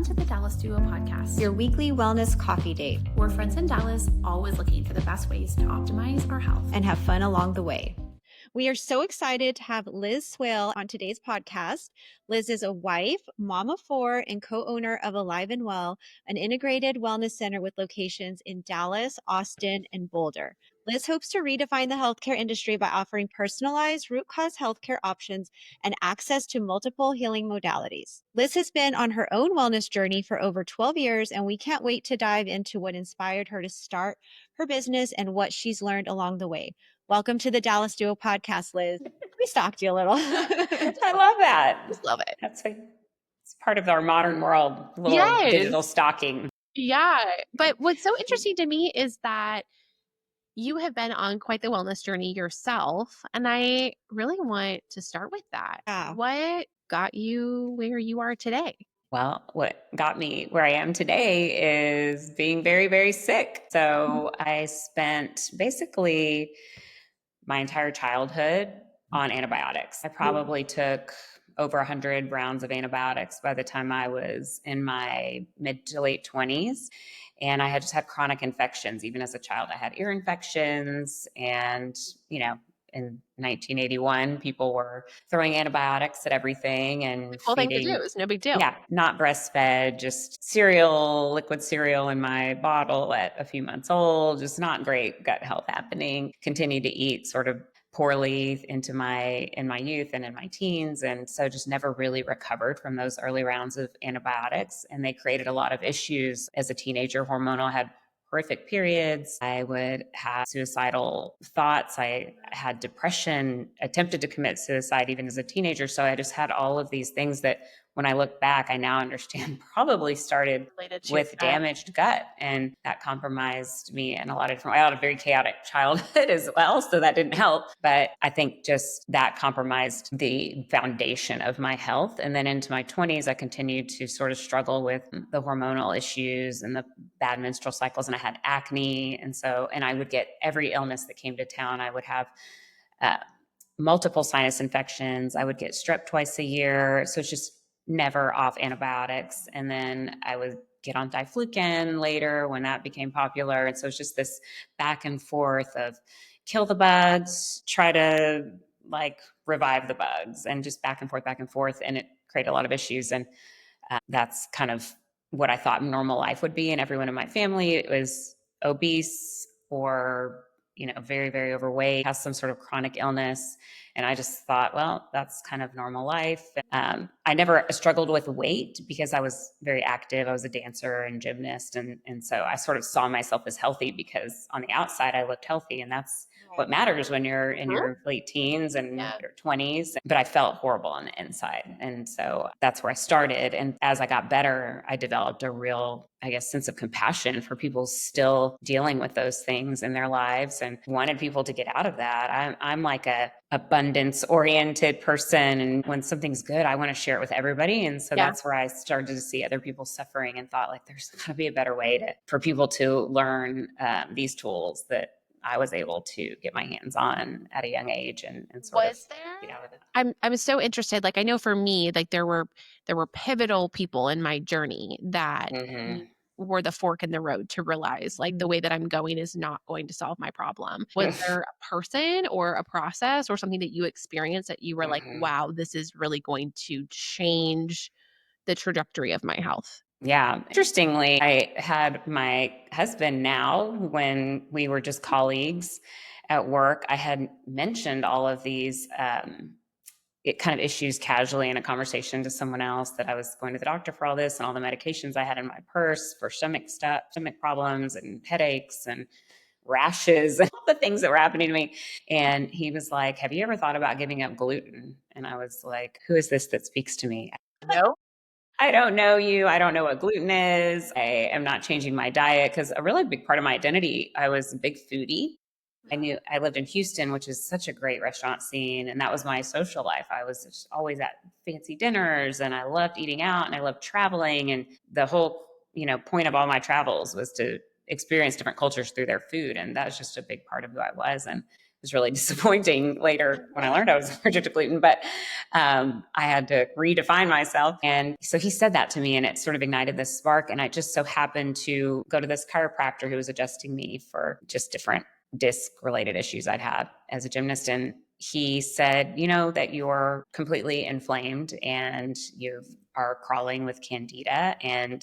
Welcome to the Dallas Duo Podcast, your weekly wellness coffee date. We're friends in Dallas, always looking for the best ways to optimize our health and have fun along the way. We are so excited to have Liz Swail on today's podcast. Liz is a wife, mom of four, and co-owner of Alive and Well, an integrated wellness center with locations in Dallas, Austin, and Boulder. Liz hopes to redefine the healthcare industry by offering personalized root cause healthcare options and access to multiple healing modalities. Liz has been on her own wellness journey for over 12 years, and we can't wait to dive into what inspired her to start her business and what she's learned along the way. Welcome to the Dallas Duo Podcast, Liz. We stalked you a little. I love that. Just love it. It's part of our modern world, little digital stalking. Yeah. But what's so interesting to me is that you have been on quite the wellness journey yourself. And I really want to start with that. Yeah. What got you where you are today? Well, what got me where I am today is being very, very sick. So I spent basically my entire childhood on antibiotics. I probably took over 100 rounds of antibiotics by the time I was in my mid to late 20s. And I had just had chronic infections. Even as a child, I had ear infections. And, in 1981, people were throwing antibiotics at everything and Whole thing to do. It was no big deal. Yeah, not breastfed, just cereal, liquid cereal in my bottle at a few months old. Just not great gut health happening. Continued to eat sort of poorly in my youth and in my teens. And so just never really recovered from those early rounds of antibiotics. And they created a lot of issues as a teenager. Hormonal, I had horrific periods. I would have suicidal thoughts. I had depression, attempted to commit suicide even as a teenager. So I just had all of these things that when I look back, I now understand probably started with damaged gut. And that compromised me in a lot of different ways. I had a very chaotic childhood as well, so that didn't help. But I think just that compromised the foundation of my health. And then into my 20s, I continued to sort of struggle with the hormonal issues and the bad menstrual cycles. And I had acne. And I would get every illness that came to town. I would have multiple sinus infections. I would get strep twice a year. So it's just never off antibiotics. And then I would get on diflucan later when that became popular. And so it's just this back and forth of kill the bugs, try to revive the bugs, and just back and forth. And it created a lot of issues. And that's kind of what I thought normal life would be. And everyone in my family was obese or very, very overweight, has some sort of chronic illness. And I just thought, well, that's kind of normal life. I never struggled with weight because I was very active. I was a dancer and gymnast. And so I sort of saw myself as healthy because on the outside I looked healthy. And that's what matters when you're in your late teens and your 20s. But I felt horrible on the inside. And so that's where I started. And as I got better, I developed a real, sense of compassion for people still dealing with those things in their lives and wanted people to get out of that. I'm like a abundance oriented person. And when something's good, I want to share it with everybody. And so that's where I started to see other people suffering and thought there's got to be a better way for people to learn get I was able to get my hands on at a young age and sort of get out of it. I'm so interested. I know for me, there were pivotal people in my journey that were the fork in the road to realize the way that I'm going is not going to solve my problem. Was there a person or a process or something that you experienced that you were wow, this is really going to change the trajectory of my health? Yeah. Interestingly, I had my husband now when we were just colleagues at work. I had mentioned all of these kind of issues casually in a conversation to someone else, that I was going to the doctor for all this and all the medications I had in my purse for stomach problems and headaches and rashes and all the things that were happening to me. And he was like, have you ever thought about giving up gluten? And I was like, who is this that speaks to me? No. I don't know you. I don't know what gluten is. I am not changing my diet because a really big part of my identity, I was a big foodie. I lived in Houston, which is such a great restaurant scene. And that was my social life. I was just always at fancy dinners and I loved eating out and I loved traveling. And the whole, point of all my travels was to experience different cultures through their food. And that was just a big part of who I was. And was really disappointing later when I learned I was allergic to gluten, but I had to redefine myself. And so he said that to me, and it sort of ignited this spark. And I just so happened to go to this chiropractor who was adjusting me for just different disc related issues I'd had as a gymnast. And he said, that you're completely inflamed and you are crawling with candida and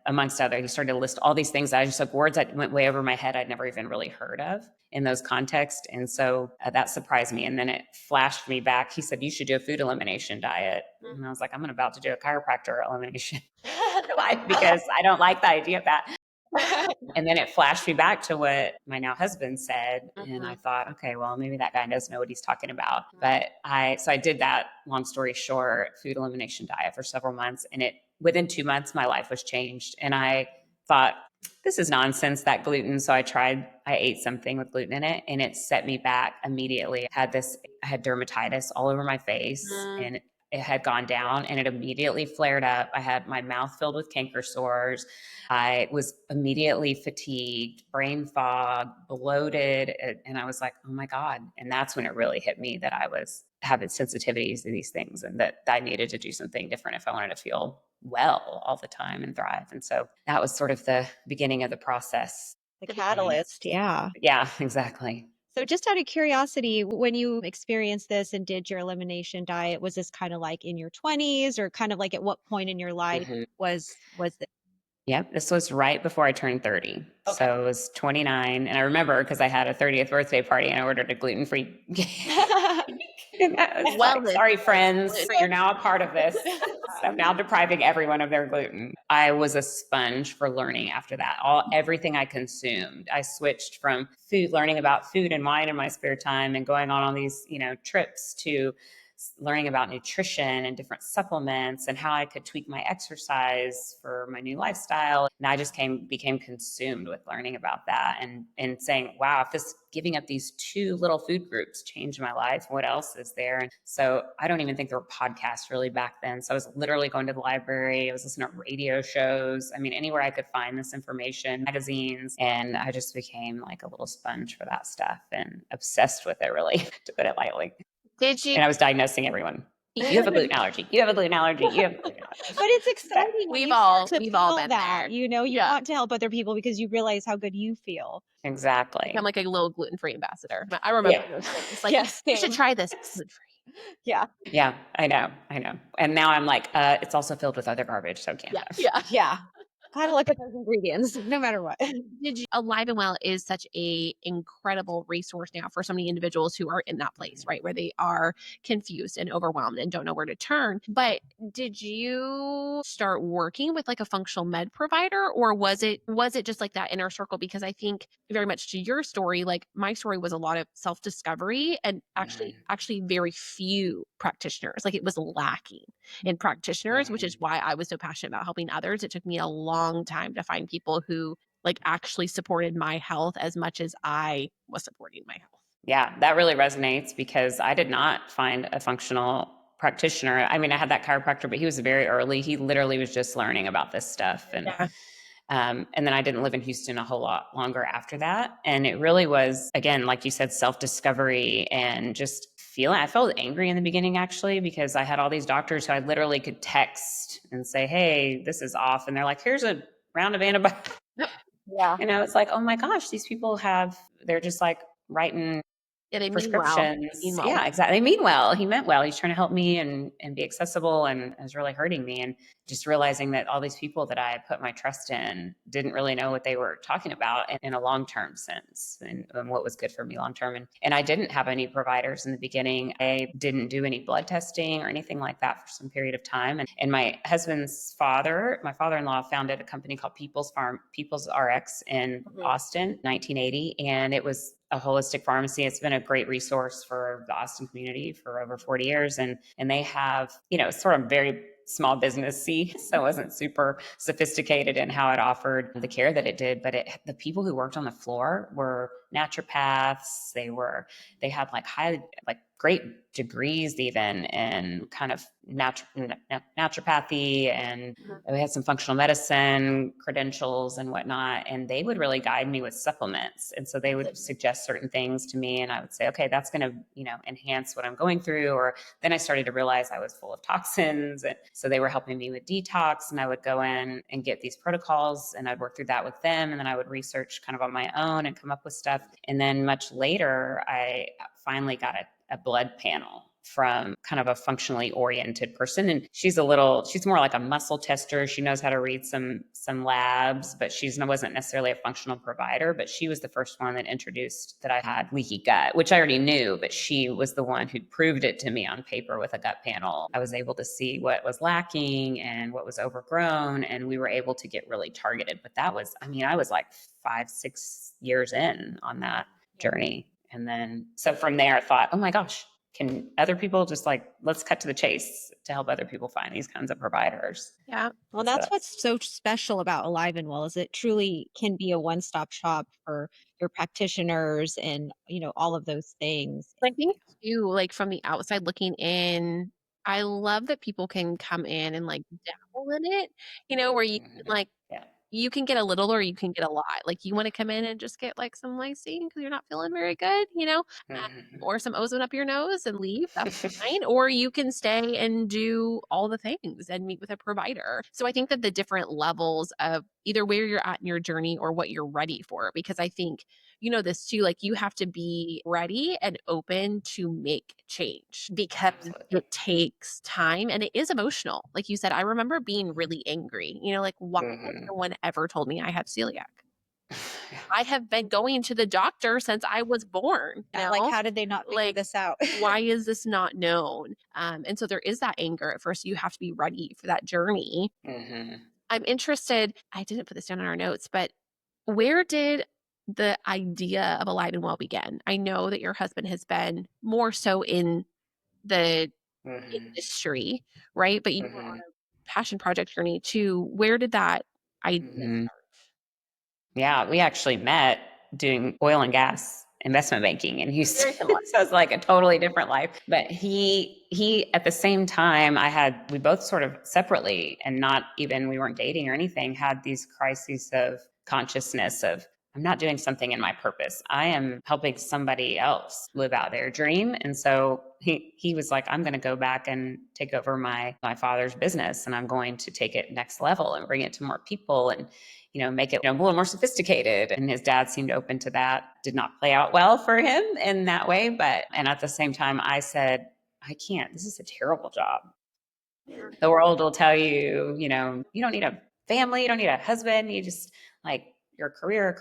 amongst other, he started to list all these things. I just like words that went way over my head. I'd never even really heard of in those contexts. And so that surprised me. And then it flashed me back. He said, you should do a food elimination diet. And I was like, I'm about to do a chiropractor elimination because I don't like the idea of that. And then it flashed me back to what my now husband said. And I thought, okay, well, maybe that guy doesn't know what he's talking about. But so I did that, long story short, food elimination diet for several months. And within 2 months, my life was changed. And I thought, this is nonsense, that gluten. So I ate something with gluten in it, and it set me back immediately. I had dermatitis all over my face, and it had gone down, and it immediately flared up. I had my mouth filled with canker sores. I was immediately fatigued, brain fog, bloated. And I was like, oh my God. And that's when it really hit me that I was having sensitivities to these things and that I needed to do something different if I wanted to feel well all the time and thrive. And so that was sort of the beginning of the process. The catalyst. Yeah. Yeah, exactly. So just out of curiosity, when you experienced this and did your elimination diet, was this kind of like in your 20s or kind of like at what point in your life was this? Yep. This was right before I turned 30. Okay. So it was 29. And I remember because I had a 30th birthday party and I ordered a gluten-free cake. And I was like, sorry, friends, you're now a part of this. So I'm now depriving everyone of their gluten. I was a sponge for learning after that. Everything I consumed. I switched from learning about food and wine in my spare time and going on all these, trips to learning about nutrition and different supplements and how I could tweak my exercise for my new lifestyle. And I just became consumed with learning about that and saying, wow, if this giving up these 2 little food groups changed my life, what else is there? And so I don't even think there were podcasts really back then. So I was literally going to the library. I was listening to radio shows. I mean, anywhere I could find this information, magazines. And I just became like a little sponge for that stuff and obsessed with it, really, to put it lightly. Did you? And I was diagnosing everyone. You have a gluten allergy. You have a gluten allergy. You have a gluten allergy. But it's exciting. We've all been that. there. You want to help other people because you realize how good you feel. Exactly. I'm like a little gluten-free ambassador. I remember those things. Like, you should try this. It's gluten-free. Yeah. Yeah, I know. And now I'm like, it's also filled with other garbage, so can't have. Yeah. Gotta look at those ingredients no matter what. Alive and Well is such a incredible resource now for so many individuals who are in that place, right? Where they are confused and overwhelmed and don't know where to turn. But did you start working with like a functional med provider, or was it just like that inner circle? Because I think very much to your story, like my story was a lot of self-discovery and actually very few practitioners. Like it was lacking in practitioners, which is why I was so passionate about helping others. It took me a long time to find people who like actually supported my health as much as I was supporting my health. Yeah, that really resonates because I did not find a functional practitioner. I mean, I had that chiropractor, but he was very early. He literally was just learning about this stuff. And then I didn't live in Houston a whole lot longer after that. And it really was, again, like you said, self-discovery and just I felt angry in the beginning, actually, because I had all these doctors who I literally could text and say, hey, this is off. And they're like, here's a round of antibiotics. Yeah. And I was like, oh my gosh, these people they're just like writing prescriptions. Yeah, exactly. They mean well. He meant well. He's trying to help me and be accessible, and it was really hurting me. And just realizing that all these people that I put my trust in didn't really know what they were talking about in a long-term sense and what was good for me long-term. And I didn't have any providers in the beginning. I didn't do any blood testing or anything like that for some period of time. And my husband's my father-in-law founded a company called People's RX in Austin, 1980. And it was a holistic pharmacy. It's been a great resource for the Austin community for over 40 years. And they have, sort of very small business-y, so it wasn't super sophisticated in how it offered the care that it did. But the people who worked on the floor were naturopaths. They had great degrees even in kind of naturopathy, and we had some functional medicine credentials and whatnot, and they would really guide me with supplements. And so they would suggest certain things to me, and I would say, okay, that's going to, enhance what I'm going through. Or then I started to realize I was full of toxins. And so they were helping me with detox, and I would go in and get these protocols, and I'd work through that with them. And then I would research kind of on my own and come up with stuff. And then much later, I finally got a blood panel from kind of a functionally oriented person. And she's more like a muscle tester. She knows how to read some labs, but wasn't necessarily a functional provider. But she was the first one that introduced that I had leaky gut, which I already knew, but she was the one who proved it to me on paper with a gut panel. I was able to see what was lacking and what was overgrown, and we were able to get really targeted. But I was like 5-6 years in on that journey. And then, so from there I thought, oh my gosh, can other people just let's cut to the chase to help other people find these kinds of providers. Yeah. Well, that's what's so special about Alive and Well, is it truly can be a one-stop shop for your practitioners and, all of those things. I think too, like from the outside looking in, I love that people can come in and dabble in it, where you can Yeah. you can get a little or you can get a lot. Like you want to come in and just get some lysine because you're not feeling very good, or some ozone up your nose and leave. That's fine. Or you can stay and do all the things and meet with a provider. So I think that the different levels of either where you're at in your journey or what you're ready for, because I think this too, you have to be ready and open to make change because Absolutely. it takes time and it is emotional. Like you said, I remember being really angry, why no one ever told me I had celiac? I have been going to the doctor since I was born. How did they not figure this out? Why is this not known? And so there is that anger at first. You have to be ready for that journey. I'm interested, I didn't put this down in our notes, but where did the idea of Alive and Well begin? I know that your husband has been more so in the industry, right? But you were on a passion project journey too. Where did that idea start? Yeah, we actually met doing oil and gas investment banking in Houston. Very similar. So it's like a totally different life. But he at the same time, we both sort of separately, and not even, we weren't dating or anything, had these crises of consciousness of, I'm not doing something in my purpose. I am helping somebody else live out their dream. And so he was like, I'm going to go back and take over my father's business, and I'm going to take it next level and bring it to more people and make it a little more sophisticated. And his dad seemed open to that. Did not play out well for him in that way. And at the same time, I said, I can't. This is a terrible job. The world will tell you, you don't need a family. You don't need a husband. You just your career.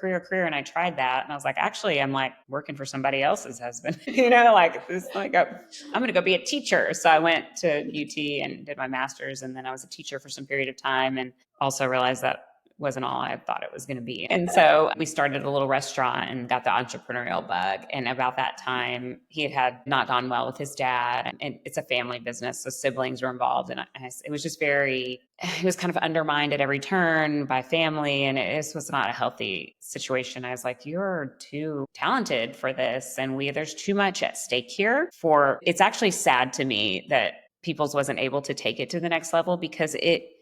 And I tried that. And I was like, actually, I'm working for somebody else's husband, I'm going to go be a teacher. So I went to UT and did my master's. And then I was a teacher for some period of time, and also realized that wasn't all I thought it was going to be. And so we started a little restaurant and got the entrepreneurial bug. And about that time, he had not gone well with his dad, and it's a family business, so siblings were involved. And it was just it was kind of undermined at every turn by family. And this was not a healthy situation. I was like, you're too talented for this. And there's too much at stake here it's actually sad to me that Peoples wasn't able to take it to the next level, because it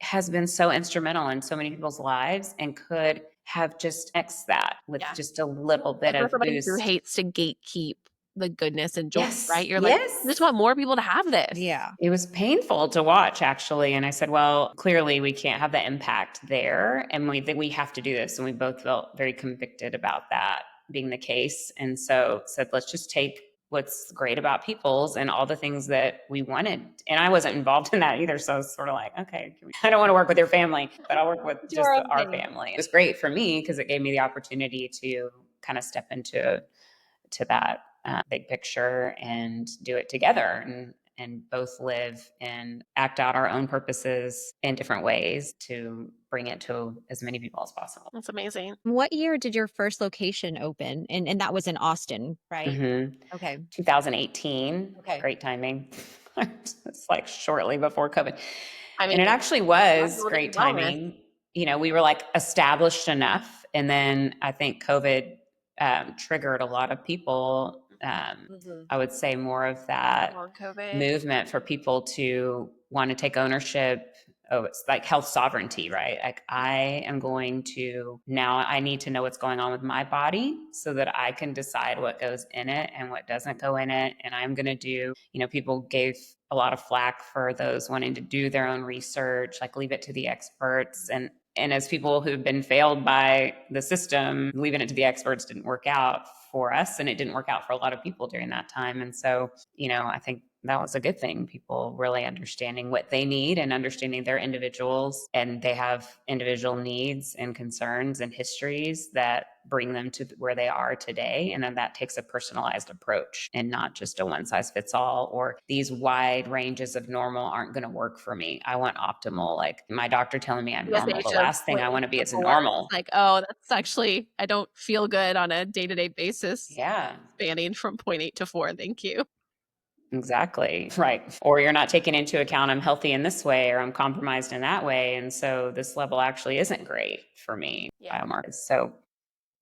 has been so instrumental in so many people's lives and could have just X that with just a little bit of boost. Who hates to gatekeep the goodness and joy, yes, right? You're yes. I just want more people to have this. Yeah. It was painful to watch, actually. And I said, well, clearly we can't have the impact there. And we have to do this. And we both felt very convicted about that being the case. And so said, let's just take what's great about Peoples and all the things that we wanted. And I wasn't involved in that either. So it's sort of like, okay, I don't want to work with your family, but I'll work with just our family. It was great for me because it gave me the opportunity to kind of step into that big picture and do it together, and both live and act out our own purposes in different ways to bring it to as many people as possible. That's amazing. What year did your first location open? And that was in Austin, right? Okay. 2018. Okay. Great timing. It's shortly before COVID. And it actually was great timing. We were established enough. And then I think COVID triggered a lot of people I would say more of that Long COVID. movement for people to want to take ownership. Oh, it's like health sovereignty, right? Like I am going to now I need to know what's going on with my body so that I can decide what goes in it and what doesn't go in it. And I'm going to do, people gave a lot of flack for those wanting to do their own research, like leave it to the experts. And as people who've been failed by the system, leaving it to the experts didn't work out for us. And it didn't work out for a lot of people during that time. And so, I think that was a good thing. People really understanding what they need and understanding their individuals, and they have individual needs and concerns and histories that bring them to where they are today. And then that takes a personalized approach and not just a one size fits all, or these wide ranges of normal aren't going to work for me. I want optimal, like my doctor telling me I'm This normal. The age of last thing I want to be is a 24, normal. it's like, oh, that's actually, I don't feel good on a day-to-day basis. Yeah. Spanning from point 8 to 4. Thank you. Exactly. Right. Or you're not taking into account I'm healthy in this way or I'm compromised in that way. And so this level actually isn't great for me, Yeah. biomarkers. So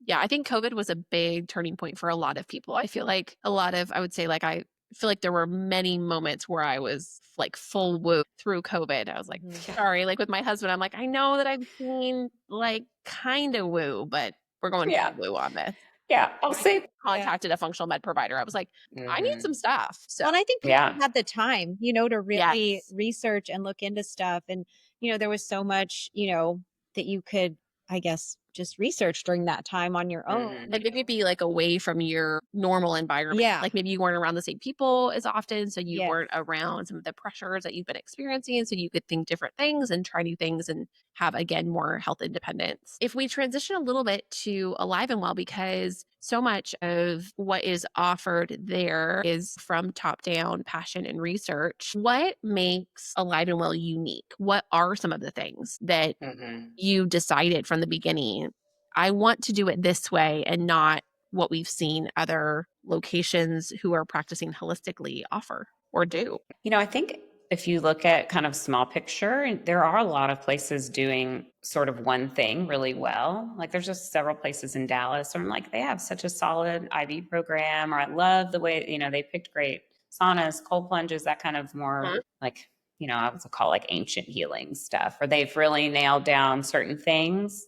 Yeah, I think COVID was a big turning point for a lot of people. I feel like I would say like I feel like there were many moments where I was like full woo through COVID. I was like, sorry, like with my husband, I'm like, I know that I'm being like kind of woo, but we're going yeah. full woo on this. Yeah. I'll say, Contacted a functional med provider. I was like, I need some stuff. So Well, and I think people yeah. had the time, to really yes. research and look into stuff. And, there was so much, that you could, I guess, just research during that time on your own. And maybe be like away from your normal environment. Yeah. Like maybe you weren't around the same people as often. So you Yeah. weren't around some of the pressures that you've been experiencing. So you could think different things and try new things and have, again, more health independence. If we transition a little bit to Alive and Well, because so much of what is offered there is from top down passion and research. What makes Alive and Well unique? What are some of the things that you decided from the beginning? I want to do it this way and not what we've seen other locations who are practicing holistically offer or do. I think if you look at kind of small picture, there are a lot of places doing sort of one thing really well. Like there's just several places in Dallas where I'm like, they have such a solid IV program, or I love the way, they picked great saunas, cold plunges, that kind of more like, I would call like ancient healing stuff, or they've really nailed down certain things.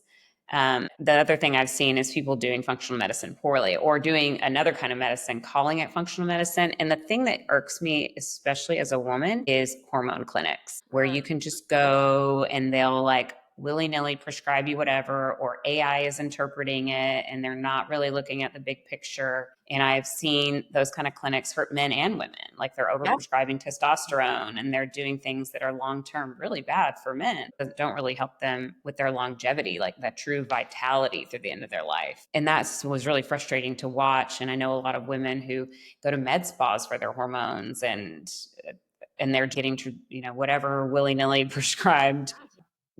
The other thing I've seen is people doing functional medicine poorly or doing another kind of medicine, calling it functional medicine. And the thing that irks me, especially as a woman, is hormone clinics where you can just go and they'll like willy-nilly prescribe you whatever, or AI is interpreting it and they're not really looking at the big picture. And I've seen those kind of clinics hurt men and women. Like they're overprescribing testosterone and they're doing things that are long-term really bad for men that don't really help them with their longevity, like that true vitality through the end of their life. And that was really frustrating to watch. And I know a lot of women who go to med spas for their hormones and they're getting, whatever willy-nilly prescribed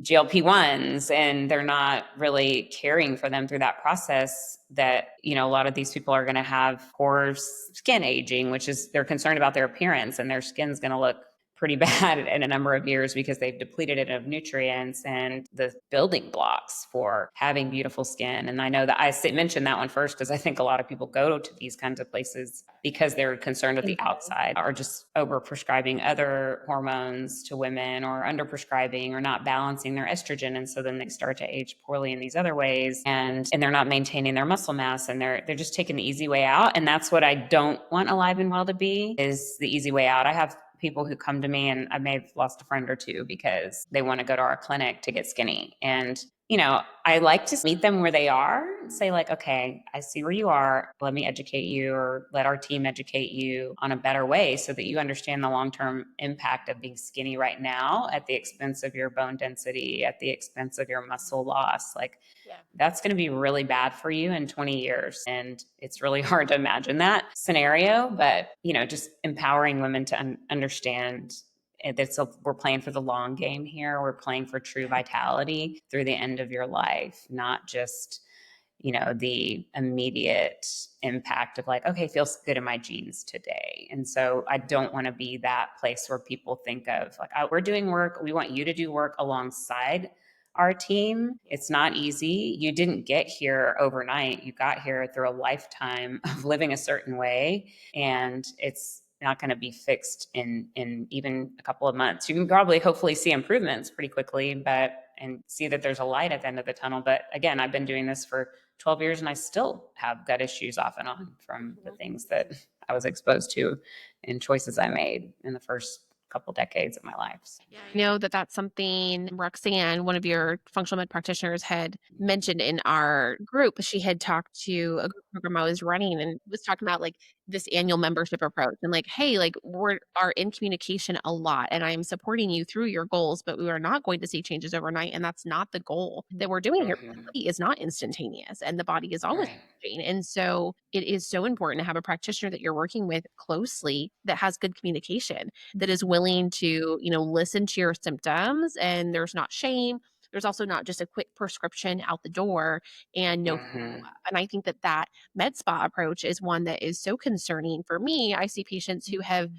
GLP-1s, and they're not really caring for them through that process. That, a lot of these people are going to have poor skin aging, which is they're concerned about their appearance and their skin's going to look pretty bad in a number of years because they've depleted it of nutrients and the building blocks for having beautiful skin. And I know that I mentioned that one first because I think a lot of people go to these kinds of places because they're concerned with the outside, or just over prescribing other hormones to women, or under prescribing, or not balancing their estrogen. And so then they start to age poorly in these other ways, and they're not maintaining their muscle mass, and they're just taking the easy way out. And that's what I don't want Alive and Well to be, is the easy way out. I have people who come to me, and I may have lost a friend or two because they want to go to our clinic to get skinny. And, I like to meet them where they are and say like, okay, I see where you are. Let me educate you, or let our team educate you on a better way so that you understand the long-term impact of being skinny right now at the expense of your bone density, at the expense of your muscle loss. Like that's going to be really bad for you in 20 years. And it's really hard to imagine that scenario, but, just empowering women to understand we're playing for the long game here. We're playing for true vitality through the end of your life, not just, the immediate impact of like, okay, feels good in my jeans today. And so I don't want to be that place where people think of like, oh, we're doing work. We want you to do work alongside our team. It's not easy. You didn't get here overnight. You got here through a lifetime of living a certain way, and it's not going to be fixed in even a couple of months. You can probably hopefully see improvements pretty quickly, and see that there's a light at the end of the tunnel. But again, I've been doing this for 12 years and I still have gut issues off and on from the things that I was exposed to and choices I made in the first couple decades of my life. Yeah, I know that that's something Roxanne, one of your functional med practitioners, had mentioned in our group. She had talked to a group program I was running and was talking about like this annual membership approach and like, hey, like we are in communication a lot and I am supporting you through your goals, but we are not going to see changes overnight. And that's not the goal that we're doing here. It is not instantaneous and the body is always Right. changing. And so it is so important to have a practitioner that you're working with closely that has good communication, that is willing to, listen to your symptoms, and there's not shame. There's also not just a quick prescription out the door and no Mm-hmm. follow-up. And I think that that med spa approach is one that is so concerning for me. I see patients who have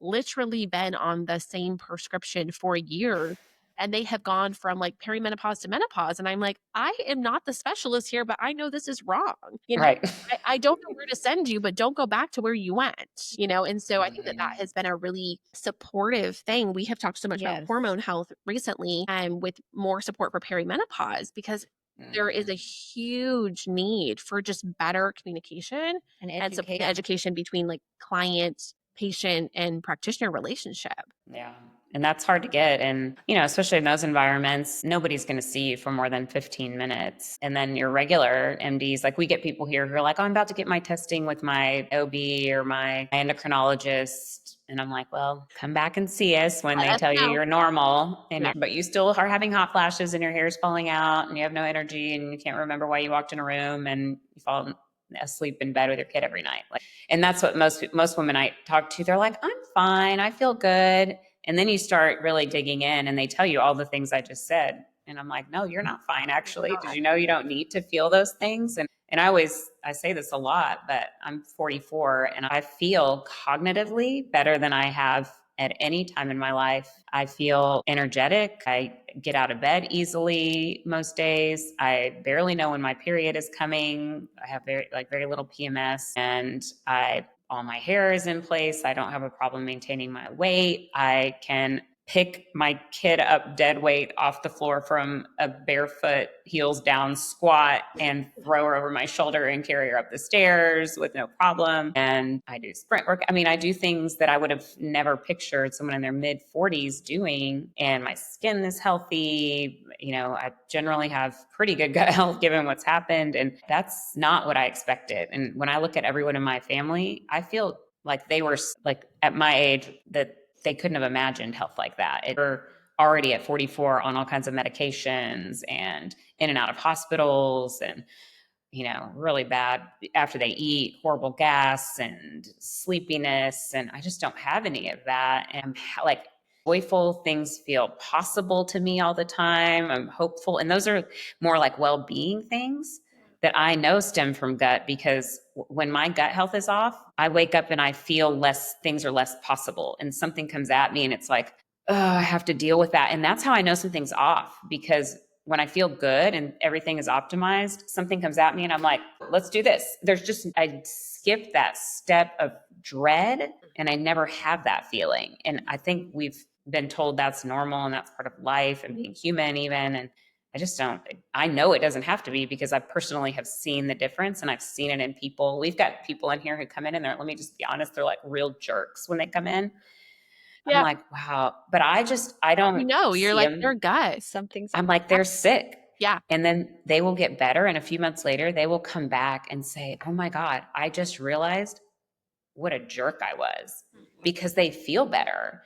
literally been on the same prescription for years and they have gone from like perimenopause to menopause. And I'm like, I am not the specialist here, but I know this is wrong. Right. I don't know where to send you, but don't go back to where you went. And so I think that that Mm-hmm. has been a really supportive thing. We have talked so much about Yes. hormone health recently and with more support for perimenopause because there is a huge need for just better communication And and education. education between like client, patient, and practitioner relationship. Yeah. And that's hard to get. And, especially in those environments, nobody's going to see you for more than 15 minutes. And then your regular MDs, like we get people here who are like, oh, I'm about to get my testing with my OB or my endocrinologist. And I'm like, well, come back and see us when Let they us tell you know. you're normal. Yeah. But you still are having hot flashes and your hair's falling out and you have no energy and you can't remember why you walked in a room and you fall asleep in bed with your kid every night. And that's what most women I talk to, they're like, I'm fine, I feel good. And then you start really digging in and they tell you all the things I just said. And I'm like, no, you're not fine actually, because you don't need to feel those things. And I say this a lot, but I'm 44 and I feel cognitively better than I have at any time in my life. I feel energetic. I get out of bed easily most days. I barely know when my period is coming. I have very little PMS and all my hair is in place. I don't have a problem maintaining my weight. I can pick my kid up dead weight off the floor from a barefoot heels down squat and throw her over my shoulder and carry her up the stairs with no problem. And I do sprint work. I mean, I do things that I would have never pictured someone in their mid 40s doing. And my skin is healthy. I generally have pretty good gut health given what's happened. And that's not what I expected. And when I look at everyone in my family, I feel like they were like at my age that they couldn't have imagined health like that. We're already at 44 on all kinds of medications and in and out of hospitals and, really bad after they eat, horrible gas and sleepiness. And I just don't have any of that. And I'm like, joyful things feel possible to me all the time. I'm hopeful. And those are more like well-being things that I know stem from gut, because when my gut health is off, I wake up and I feel things are less possible. And something comes at me and it's like, oh, I have to deal with that. And that's how I know something's off, because when I feel good and everything is optimized, something comes at me and I'm like, let's do this. I skip that step of dread and I never have that feeling. And I think we've been told that's normal and that's part of life and being human even. And I know it doesn't have to be, because I personally have seen the difference and I've seen it in people. We've got people in here who come in and let me just be honest, they're like real jerks when they come in. I'm Yeah. like, wow. But I don't You're see like, them. their gut. I'm like, they're sick. Yeah. And then they will get better. And a few months later, they will come back and say, oh my God, I just realized what a jerk I was, because they feel better.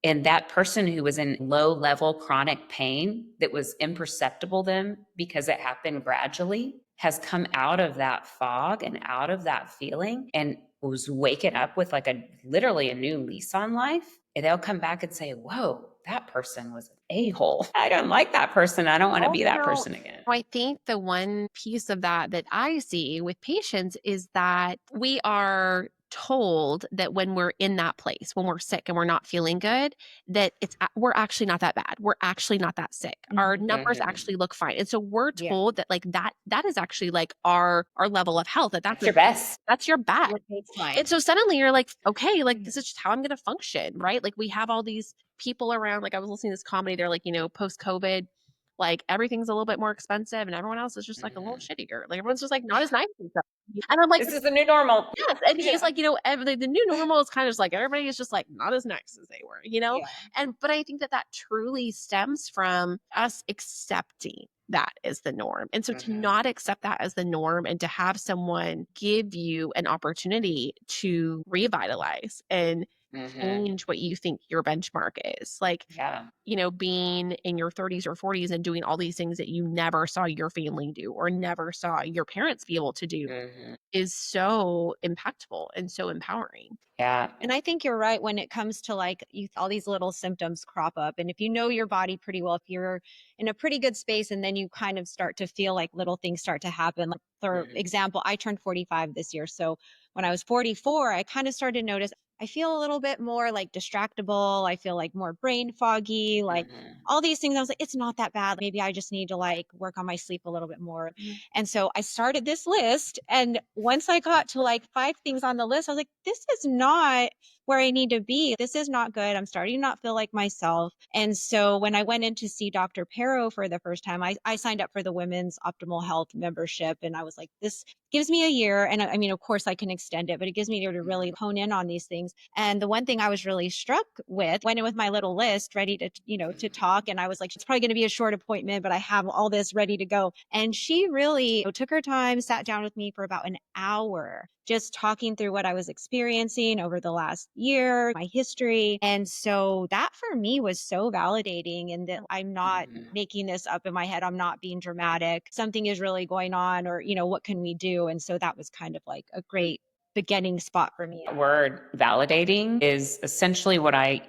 And that person who was in low level chronic pain that was imperceptible then because it happened gradually has come out of that fog and out of that feeling and was waking up with literally a new lease on life. And they'll come back and say, whoa, that person was an a-hole. I don't like that person. I don't want to be that person again. I think the one piece of that I see with patients is that we are told that when we're in that place, when we're sick and we're not feeling good, that we're actually not that bad. We're actually not that sick. Our numbers Mhm. actually look fine. And so we're Yeah. told that like that is actually like our level of health. That's your best. That's your best. Your baseline. And so suddenly you're like, okay, like this is just how I'm going to function, right? Like we have all these people around. Like I was listening to this comedy. They're like, post COVID, like everything's a little bit more expensive and everyone else is just like a little Mhm. shittier. Like everyone's just like not as nice and stuff. And I'm like, This is the new normal. yes. And he's Yeah. like, the new normal is kind of just like everybody is just like not as nice as they were. Yeah. But I think that truly stems from us accepting that as the norm. And so to Mhm. not accept that as the norm and to have someone give you an opportunity to revitalize and Mhm. change what you think your benchmark is. Like, Yeah. being in your 30s or 40s and doing all these things that you never saw your family do or never saw your parents be able to do Mhm. is so impactful and so empowering. Yeah. And I think you're right when it comes to like all these little symptoms crop up. And if you know your body pretty well, if you're in a pretty good space and then you kind of start to feel like little things start to happen. Like, for Mhm. example, I turned 45 this year. So when I was 44, I kind of started to notice I feel a little bit more like distractible. I feel like more brain foggy, like Mhm. all these things. I was like, it's not that bad. Maybe I just need to like work on my sleep a little bit more. Mhm. And so I started this list. And once I got to like 5 things on the list, I was like, this is not where I need to be. This is not good. I'm starting to not feel like myself. And so when I went in to see Dr. Pero for the first time, I signed up for the Women's Optimal Health membership. And I was like, this gives me a year. And I mean, of course, I can extend it, but it gives me a year to really hone in on these things. And the one thing I was really struck with, went in with my little list ready to, to talk. And I was like, it's probably going to be a short appointment, but I have all this ready to go. And she really took her time, sat down with me for about an hour, just talking through what I was experiencing over the last year, my history. And so that for me was so validating, and that I'm not Mhm. making this up in my head. I'm not being dramatic. Something is really going on, or, what can we do? And so that was kind of like a great beginning spot for me. Word validating is essentially what I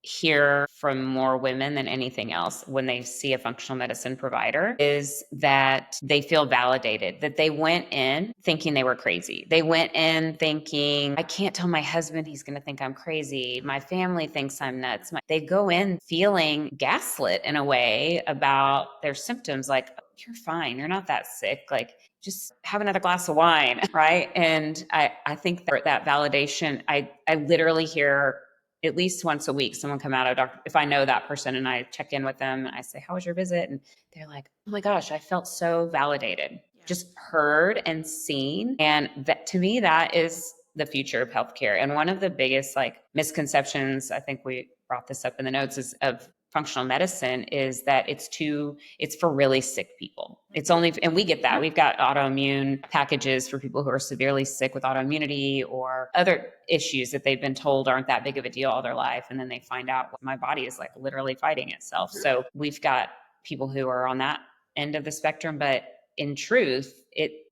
hear from more women than anything else when they see a functional medicine provider, is that they feel validated, that they went in thinking they were crazy. They went in thinking, I can't tell my husband, he's going to think I'm crazy. My family thinks I'm nuts. They go in feeling gaslit in a way about their symptoms, like, "Oh, you're fine. You're not that sick. Like, just have another glass of wine." Right. And I think that validation, I literally hear at least once a week someone come out of doctor, if I know that person, and I check in with them and I say, how was your visit? And they're like, oh my gosh, I felt so validated, just heard and seen. And that, to me, that is the future of healthcare. And one of the biggest like misconceptions, I think we brought this up in the notes, is of functional medicine, is that it's for really sick people. It's only, and we get that. We've got autoimmune packages for people who are severely sick with autoimmunity or other issues that they've been told aren't that big of a deal all their life. And then they find out, my body is like literally fighting itself. So we've got people who are on that end of the spectrum. But in truth,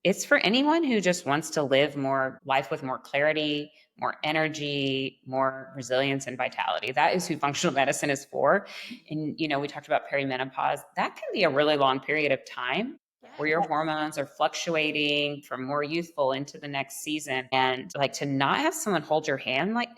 it's for anyone who just wants to live more life with more clarity, more energy, more resilience and vitality. That is who functional medicine is for. And, we talked about perimenopause. That can be a really long period of time where your hormones are fluctuating from more youthful into the next season. And like, to not have someone hold your hand, like,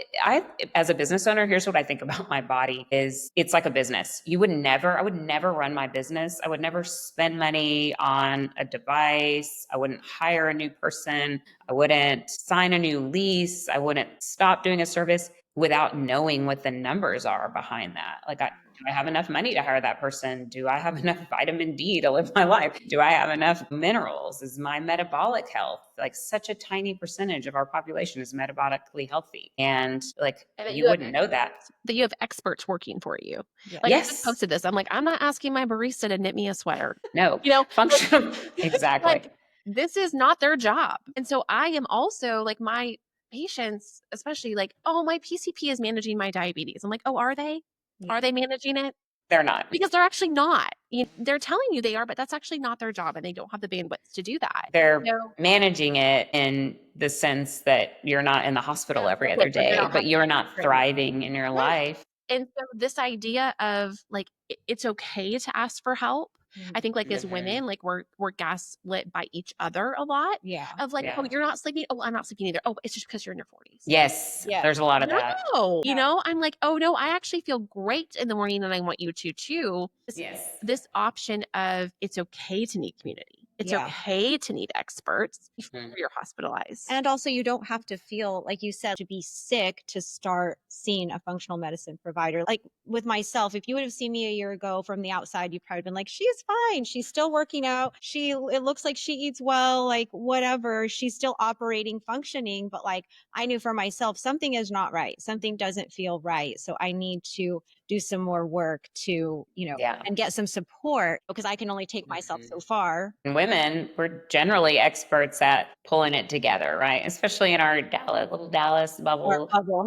as a business owner, here's what I think about my body is it's like a business. I would never run my business. I would never spend money on a device. I wouldn't hire a new person. I wouldn't sign a new lease. I wouldn't stop doing a service without knowing what the numbers are behind that. Like, do I have enough money to hire that person? Do I have enough vitamin D to live my life? Do I have enough minerals? Is my metabolic health, like, such a tiny percentage of our population is metabolically healthy? And like, And that you wouldn't know that. you have experts working for you. Yeah. Like I just Yes. posted this. I'm like, I'm not asking my barista to knit me a sweater. No. You know, Functional. Exactly. like this is not their job. And so I am also like my patients, especially like, oh, my PCP is managing my diabetes. I'm like, oh, are they? Yeah. Are they managing it? They're not. Because they're actually not. They're telling you they are, but that's actually not their job and they don't have the bandwidth to do that. They're So managing it in the sense that you're not in the hospital every other they're day, not but having you're not right. thriving in your Yes. life. And so this idea of like it's okay to ask for help I think like as Mhm. women, like we're gaslit by each other a lot Yeah. of like, oh, Yeah. you're not sleeping. Oh, I'm not sleeping either. Oh, it's just because you're in your 40s. Yes, Yeah. there's a lot of that. No, Yeah. I'm like, oh no, I actually feel great in the morning and I want you to too. Yes. This option of it's okay to need community. It's Yeah. okay to need experts before Mhm. you're hospitalized. And also, you don't have to feel, like you said, to be sick to start seeing a functional medicine provider. Like with myself, if you would have seen me a year ago from the outside, you'd probably been like, she is fine. She's still working out. It looks like she eats well, like whatever. She's still operating, functioning. But like, I knew for myself, something is not right. Something doesn't feel right. So I need to do some more work to, Yeah. and get some support because I can only take myself so Mhm. far. And women, we're generally experts at pulling it together, right? Especially in our little Dallas Or bubble. bubble.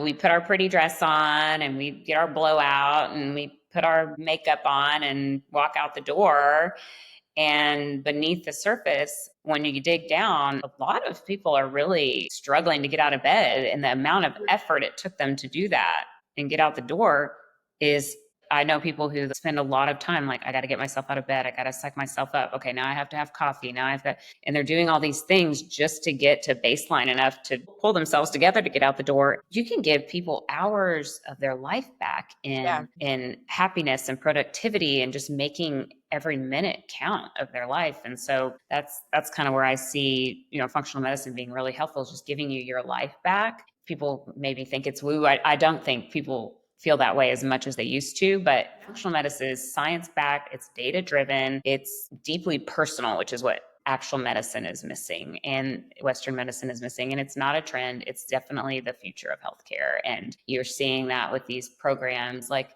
We put our pretty dress on and we get our blowout and we put our makeup on and walk out the door. And beneath the surface, when you dig down, a lot of people are really struggling to get out of bed. And the amount of effort it took them to do that and get out the door is, I know people who spend a lot of time like, I got to get myself out of bed. I got to suck myself up. Okay, now I have to have coffee. Now I've got, and they're doing all these things just to get to baseline enough to pull themselves together to get out the door. You can give people hours of their life back Yeah. in happiness and productivity and just making every minute count of their life. And so that's kind of where I see, functional medicine being really helpful, is just giving you your life back. People maybe think it's woo. I don't think people feel that way as much as they used to, but functional medicine is science backed, it's data driven, it's deeply personal, which is what actual medicine is missing and Western medicine is missing. And it's not a trend. It's definitely the future of healthcare. And you're seeing that with these programs like,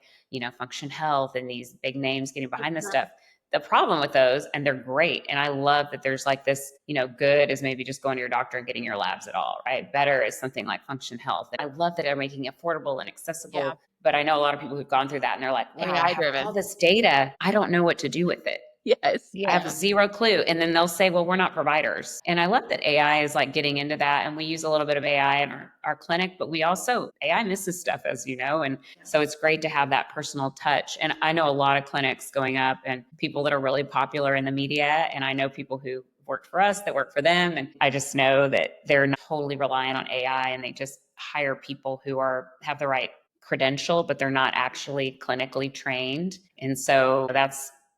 Function Health and these big names getting behind this stuff. The problem with those, and they're great, and I love that there's like this, good is maybe just going to your doctor and getting your labs at all, right? Better is something like Function Health. And I love that they're making it affordable and accessible. Yeah. But I know a lot of people who've gone through that and they're like, wow, I AI have all driven. this data. I don't know what to do with it. Yes. I have zero clue. And then they'll say, well, we're not providers. And I love that AI is like getting into that. And we use a little bit of AI in our clinic, but we also, AI misses stuff, as you know. And so it's great to have that personal touch. And I know a lot of clinics going up and people that are really popular in the media. And I know people who work for us that work for them. And I just know that they're not totally reliant on AI and they just hire people who have the right credential, but they're not actually clinically trained. And so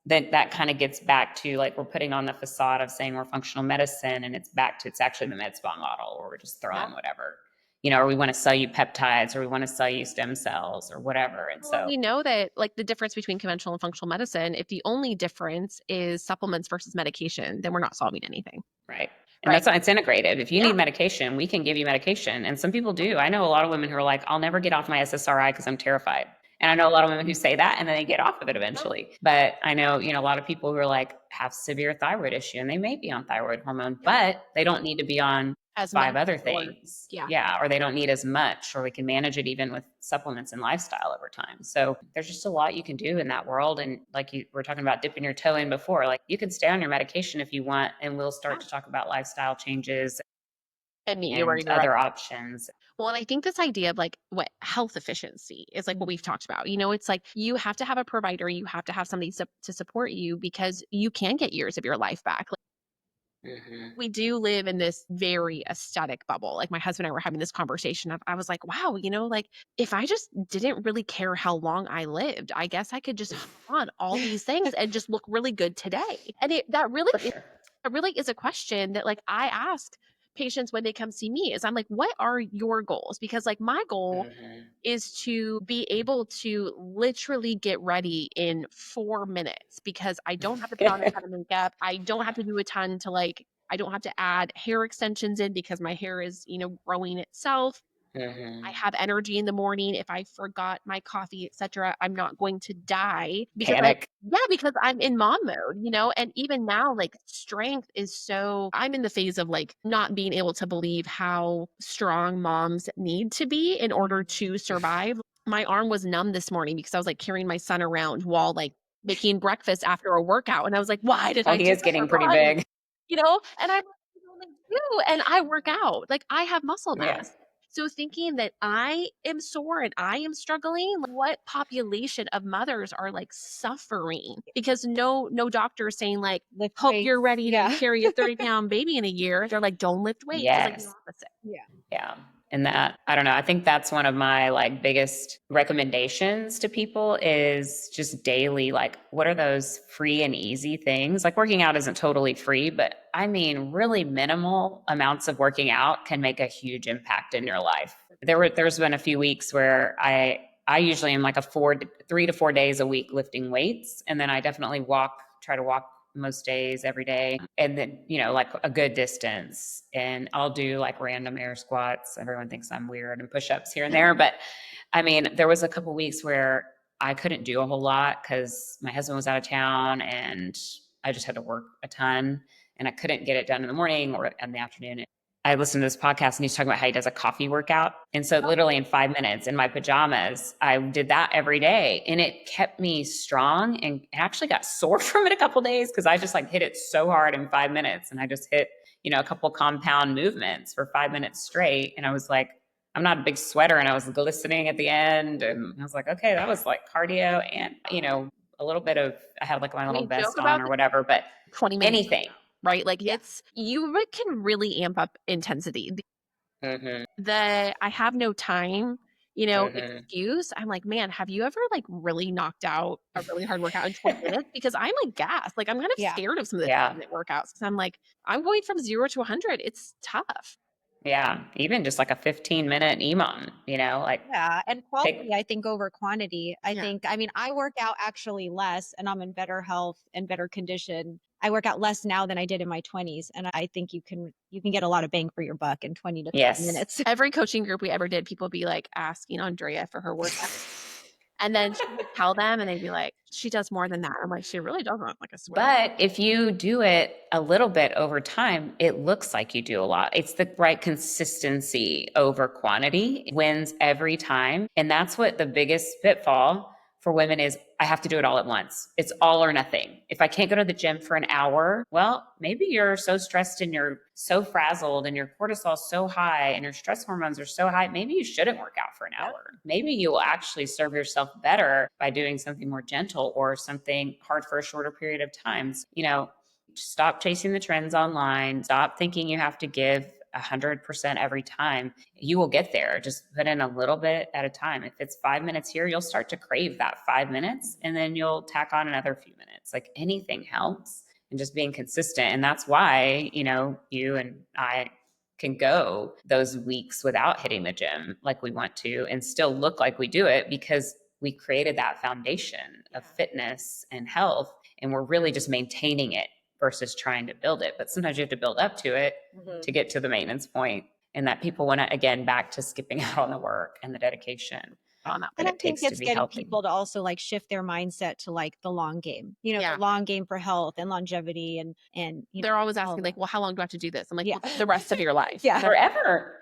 that kind of gets back to like we're putting on the facade of saying we're functional medicine, and it's actually the med spa model where we're just throwing whatever, or we want to sell you peptides or we want to sell you stem cells or whatever. And Well, so we know that like the difference between conventional and functional medicine, if the only difference is supplements versus medication, then we're not solving anything. right. And Right. that's why it's integrated. If you Yeah. need medication, we can give you medication. And some people do. I know a lot of women who are like, I'll never get off my SSRI because I'm terrified. And I know a lot of women who say that and then they get off of it eventually. But I know, a lot of people who are like have severe thyroid issue and they may be on thyroid hormone, but they don't need to be on As 5 much other or things. yeah. Yeah. Or they don't need as much, or we can manage it even with supplements and lifestyle over time. So there's just a lot you can do in that world. And like you were talking about dipping your toe in before, like you can stay on your medication if you want, and we'll start to talk about lifestyle changes and meet you where and you're at. other options. Well, and I think this idea of like what health efficiency is like what we've talked about. It's like you have to have a provider, you have to have somebody to support you because you can get years of your life back. Mhm. We do live in this very aesthetic bubble. Like my husband and I were having this conversation. I was like, wow, like if I just didn't really care how long I lived, I guess I could just hop on all these things and just look really good today. And For sure. that really is a question that like I ask patients when they come see me is I'm like, what are your goals? Because like my goal Mhm. is to be able to literally get ready in 4 minutes because I don't have to put on a ton of makeup. I don't have to do a ton to like, I don't have to add hair extensions in because my hair is, growing itself. I Mhm. have energy in the morning. If I forgot my coffee, etc., I'm not going to die Panic. because I'm in mom mode, and even now, like strength is I'm in the phase of like not being able to believe how strong moms need to be in order to survive. My arm was numb this morning because I was like carrying my son around while like making breakfast after a workout. And I was like, why did Well, I he do is that? getting pretty Why? big. And I'm like, "I only do, and I work out. Like I have muscle Yeah. mass. So thinking that I am sore and I am struggling, what population of mothers are like suffering? Because no doctor is saying like, Lift hope weights. you're ready to Yeah. carry a 30-pound baby in a year. They're like, don't lift weights. It's like the Yes. opposite. Yeah. Yeah. And that, I don't know, I think that's one of my like biggest recommendations to people is just daily, like, what are those free and easy things? Like working out isn't totally free, but I mean, really minimal amounts of working out can make a huge impact in your life. There's been a few weeks where I usually am like 3 to 4 days a week lifting weights. And then I definitely try to walk most days, every day. And then, like a good distance. And I'll do like random air squats. Everyone thinks I'm weird, and push ups here and there. But I mean, there was a couple weeks where I couldn't do a whole lot because my husband was out of town and I just had to work a ton and I couldn't get it done in the morning or in the afternoon. I listened to this podcast and he's talking about how he does a coffee workout. And so literally in 5 minutes in my pajamas, I did that every day and it kept me strong and actually got sore from it a couple of days because I just like hit it so hard in 5 minutes and I just hit, a couple compound movements for 5 minutes straight. And I was like, I'm not a big sweater and I was glistening at the end. And I was like, okay, that was like cardio and, a little bit of, I had like my little Joke vest on about or the whatever, but 20 minutes, anything. right? Like you can really amp up intensity. Mm-hmm. I have no time, Mm-hmm. excuse. I'm like, man, have you ever like really knocked out a really hard workout in 20 minutes? Because I'm like gassed. Like I'm kind of Yeah. scared of some of the Yeah. 20-minute workouts because I'm like, I'm going from 0 to 100. It's tough. Yeah. Even just like a 15-minute EMOM, like Yeah. And quality, pick. I think, over quantity. Yeah. I mean, I work out actually less and I'm in better health and better condition. I work out less now than I did in my 20s. And I think you can get a lot of bang for your buck in 20 to 30 Yes. minutes. Every coaching group we ever did, people be like asking Andrea for her workout. And then she would tell them and they'd be like, she does more than that. I'm like, she really doesn't. Like, I swear. But if you do it a little bit over time, it looks like you do a lot. It's the right consistency over quantity. It wins every time. And that's what the biggest pitfall for women is. I have to do it all at once. It's all or nothing. If I can't go to the gym for an hour, well, maybe you're so stressed and you're so frazzled and your cortisol is so high and your stress hormones are so high. Maybe you shouldn't work out for an hour. Maybe you will actually serve yourself better by doing something more gentle or something hard for a shorter period of time. Stop chasing the trends online. Stop thinking you have to give 100% every time. You will get there. Just put in a little bit at a time. If it's 5 minutes here, you'll start to crave that 5 minutes and then you'll tack on another few minutes. Like anything helps and just being consistent. And that's why, you and I can go those weeks without hitting the gym like we want to and still look like we do it because we created that foundation of fitness and health and we're really just maintaining it versus trying to build it. But sometimes you have to build up to it to get to the maintenance point. And that people want to, again, back to skipping out on the work and the dedication And that I it think takes to it's be getting healthy. people to also like shift their mindset to like the long game, Yeah. the long game for health and longevity and They're always all asking like, well, how long do I have to do this? I'm like, Yeah. well, the rest of your life. Yeah. Forever.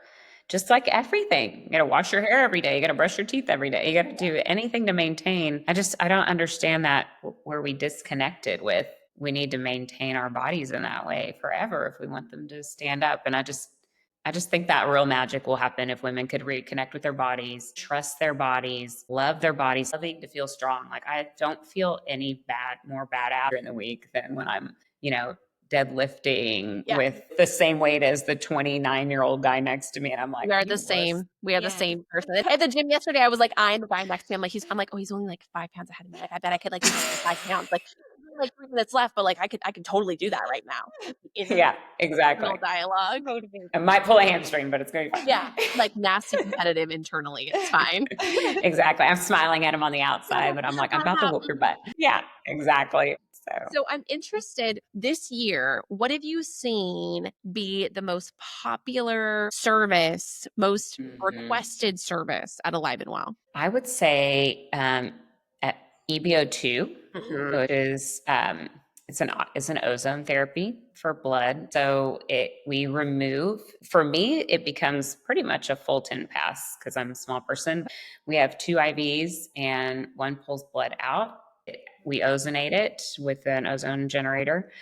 Just like everything. You got to wash your hair every day. You got to brush your teeth every day. You got to do anything to maintain. I don't understand that where we disconnected with. We need to maintain our bodies in that way forever if we want them to stand up. And I just think that real magic will happen if women could reconnect with their bodies, trust their bodies, love their bodies, loving to feel strong. Like I don't feel any more badass during the week than when I'm, deadlifting with the same weight as the 29-year-old guy next to me. And I'm like, we are the same. We are the same person. At the gym yesterday, I was like eyeing the guy next to me. I'm like, oh, he's only like 5 pounds ahead of me. Like, I bet I could like 5 pounds. Like, like 3 minutes left, but like I could totally do that right now. Yeah, exactly. Dialogue. I might pull a hamstring, but it's going to be fine. Yeah, like nasty competitive internally. It's fine. Exactly. I'm smiling at him on the outside, but I'm like, I'm about to whoop your butt. Yeah, exactly. So I'm interested this year, what have you seen be the most popular service, most requested service at Alive and Well? I would say at EBO2, which is it's an ozone therapy for blood. So we remove, for me, it becomes pretty much a Fulton pass because I'm a small person. We have 2 IVs and one pulls blood out. We ozonate it with an ozone generator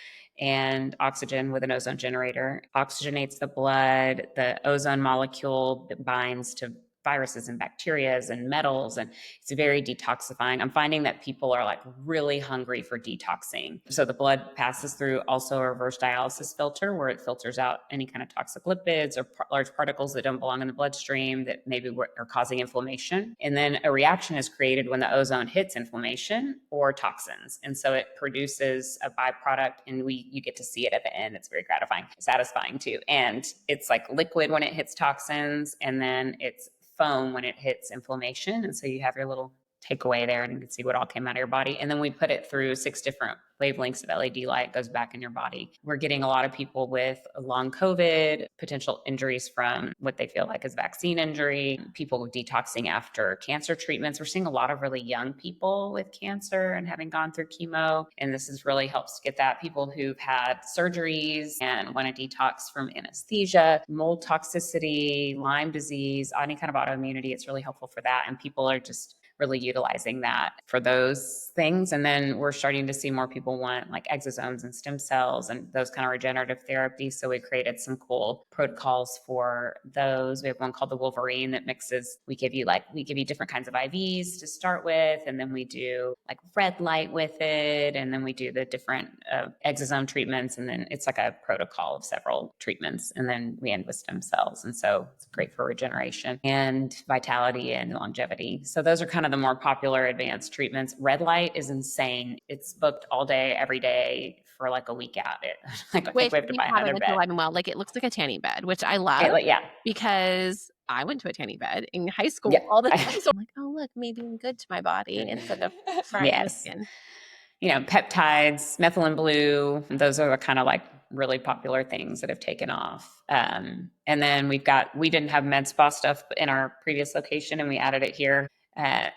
and oxygen with an ozone generator. Oxygenates the blood. The ozone molecule binds to viruses and bacterias and metals, and it's very detoxifying. I'm finding that people are like really hungry for detoxing. So the blood passes through also a reverse dialysis filter where it filters out any kind of toxic lipids or large particles that don't belong in the bloodstream that maybe are causing inflammation. And then a reaction is created when the ozone hits inflammation or toxins. And so it produces a byproduct, and you get to see it at the end. It's very gratifying, satisfying too. And it's like liquid when it hits toxins, and then it's foam when it hits inflammation. And so you have your little takeaway there, and you can see what all came out of your body. And then we put it through 6 different wavelengths of LED light, goes back in your body. We're getting a lot of people with long COVID, potential injuries from what they feel like is vaccine injury, people detoxing after cancer treatments. We're seeing a lot of really young people with cancer and having gone through chemo. And this is really helps get that. People who've had surgeries and want to detox from anesthesia, mold toxicity, Lyme disease, any kind of autoimmunity. It's really helpful for that. And people are just really utilizing that for those things. And then we're starting to see more people want like exosomes and stem cells and those kind of regenerative therapies. So we created some cool protocols for those. We have one called the Wolverine that mixes, we give you different kinds of IVs to start with. And then we do like red light with it. And then we do the different exosome treatments. And then it's like a protocol of several treatments. And then we end with stem cells. And so it's great for regeneration and vitality and longevity. So those are kind of the more popular advanced treatments. Red light is insane. It's booked all day, every day for like a week out. I think we have to buy another bed. Alive and Well, like it looks like a tanning bed, which I love because I went to a tanning bed in high school all the time. So I'm like, oh, look, maybe I'm good to my body instead of frying my skin. You know, peptides, methylene blue, those are the kind of like really popular things that have taken off. And then we didn't have med spa stuff in our previous location, and we added it here.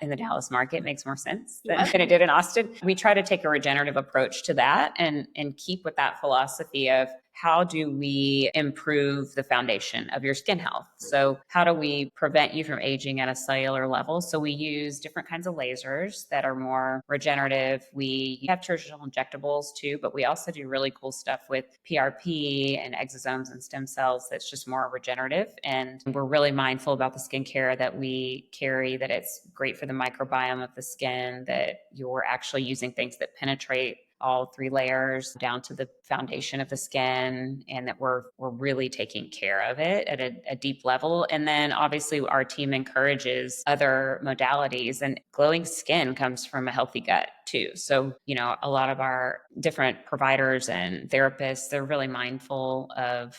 In the Dallas market. It makes more sense than it did in Austin. We try to take a regenerative approach to that and keep with that philosophy of how do we improve the foundation of your skin health? So how do we prevent you from aging at a cellular level? So we use different kinds of lasers that are more regenerative. We have traditional injectables too, but we also do really cool stuff with PRP and exosomes and stem cells that's just more regenerative. And we're really mindful about the skincare that we carry, that it's great for the microbiome of the skin, that you're actually using things that penetrate all 3 layers down to the foundation of the skin, and that we're really taking care of it at a deep level. And then obviously our team encourages other modalities, and glowing skin comes from a healthy gut too. So, you know, a lot of our different providers and therapists, they're really mindful of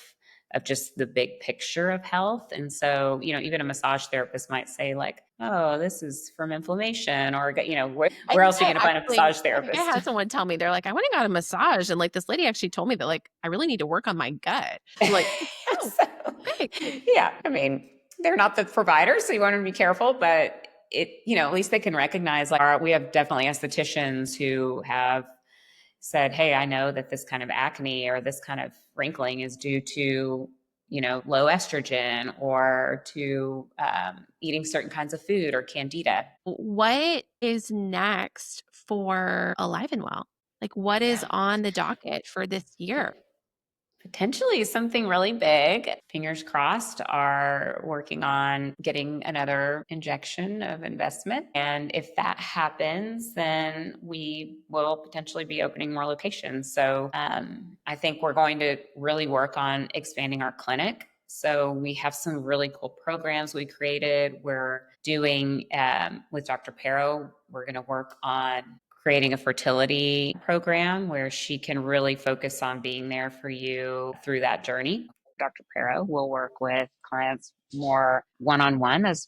just the big picture of health. And so, you know, even a massage therapist might say like, oh, this is from inflammation, or, you know, where else are you going to find a massage therapist? I had someone tell me, they're like, I went and got a massage, and like this lady actually told me that like, I really need to work on my gut. I'm like, oh, yeah, I mean, they're not the providers, so you want to be careful, but you know, at least they can recognize like we have definitely estheticians who have said, hey, I know that this kind of acne or this kind of wrinkling is due to, you know, low estrogen or to eating certain kinds of food or candida. What is next for Alive and Well? Like what is on the docket for this year? Potentially something really big. Fingers crossed, are working on getting another injection of investment. And if that happens, then we will potentially be opening more locations. So I think we're going to really work on expanding our clinic. So we have some really cool programs we created. We're doing with Dr. Pero, we're going to work on creating a fertility program where she can really focus on being there for you through that journey. Dr. Pero will work with clients more one-on-one, as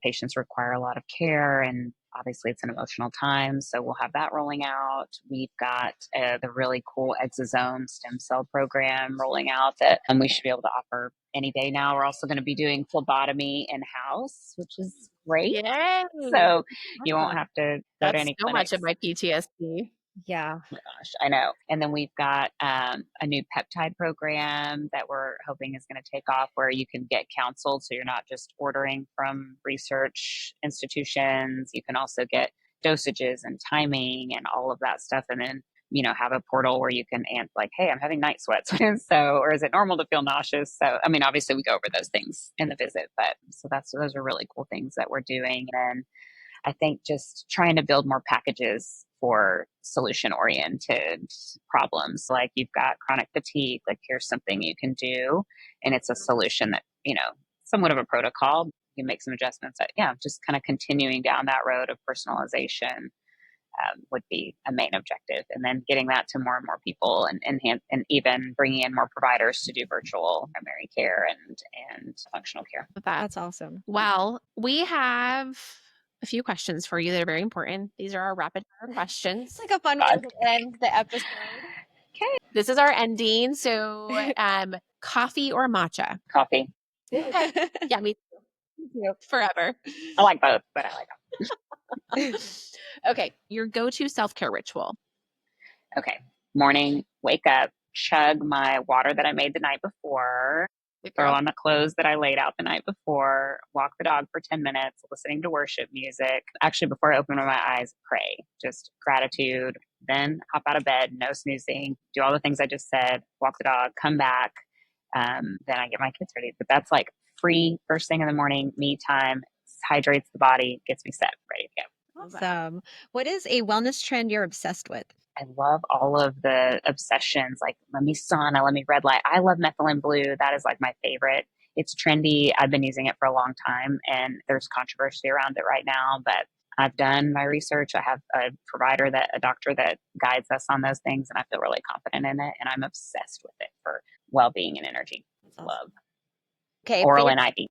patients require a lot of care, and obviously it's an emotional time. So we'll have that rolling out. We've got the really cool exosome stem cell program rolling out that we should be able to offer any day now. We're also going to be doing phlebotomy in-house, which is great. Yay. So you won't have to go to any clinics. So much of my PTSD. Yeah. Oh my gosh, I know. And then we've got a new peptide program that we're hoping is going to take off, where you can get counseled. So you're not just ordering from research institutions. You can also get dosages and timing and all of that stuff. And then have a portal where you can like, hey, I'm having night sweats. Or is it normal to feel nauseous? So, I mean, obviously we go over those things in the visit, but those are really cool things that we're doing. And I think just trying to build more packages for solution oriented problems. Like you've got chronic fatigue, like here's something you can do. And it's a solution that, somewhat of a protocol. You make some adjustments that, just kind of continuing down that road of personalization would be a main objective. And then getting that to more and more people and even bringing in more providers to do virtual primary care and functional care. That's awesome. Well, we have a few questions for you that are very important. These are our rapid fire questions. It's like a fun way to end the episode. Okay. This is our ending. So, coffee or matcha? Coffee. Okay. Yeah, me too. Forever. I like both, but I like them. Okay. Your go-to self-care ritual. Okay. Morning, wake up, chug my water that I made the night before, throw on the clothes that I laid out the night before, walk the dog for 10 minutes, listening to worship music. Actually, before I open my eyes, pray, just gratitude, then hop out of bed, no snoozing, do all the things I just said, walk the dog, come back. Then I get my kids ready. But that's like free first thing in the morning, me time, hydrates the body, gets me set, ready to go. Awesome. What is a wellness trend you're obsessed with? I love all of the obsessions, like let me sauna, let me red light. I love methylene blue. That is like my favorite. It's trendy. I've been using it for a long time and there's controversy around it right now, but I've done my research. I have a doctor that guides us on those things and I feel really confident in it and I'm obsessed with it for well-being and energy. Awesome. Love. Okay. Oral and IV.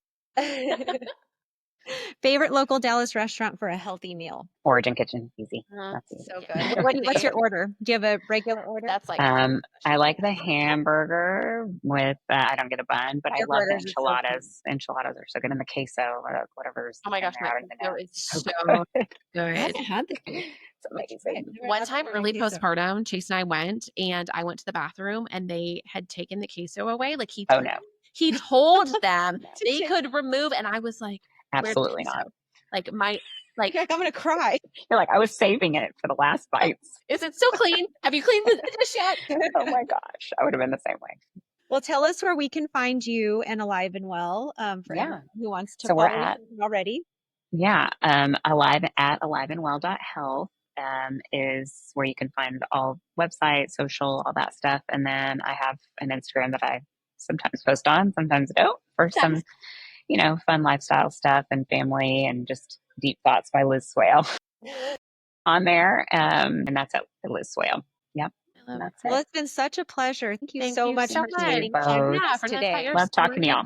Favorite local Dallas restaurant for a healthy meal? Origin Kitchen, easy. That's easy. So good. What's your order? Do you have a regular order? That's like I like the hamburger with I don't get a bun, but I love the enchiladas. Enchiladas are so good, in the queso or whatever's. Oh my gosh, I don't even know. it's so I good. haven't had the It's amazing. One time, early postpartum, Chase and I went to the bathroom, and they had taken the queso away. Like he told them they could remove, and I was like, absolutely not. Like I'm gonna cry. You're like, I was saving it for the last bites. Is it still clean? Have you cleaned the dish yet? Oh my gosh, I would have been the same way. Well, tell us where we can find you and Alive and Well for anyone who wants to follow you already. Yeah, aliveandwell.health is where you can find all website, social, all that stuff. And then I have an Instagram that I sometimes post on, sometimes I don't, for some, fun lifestyle stuff and family and just deep thoughts by Liz Swail on there. And that's at Liz Swail. Yep. That's it. Well, it's been such a pleasure. Thank you so much for today. Love talking to y'all.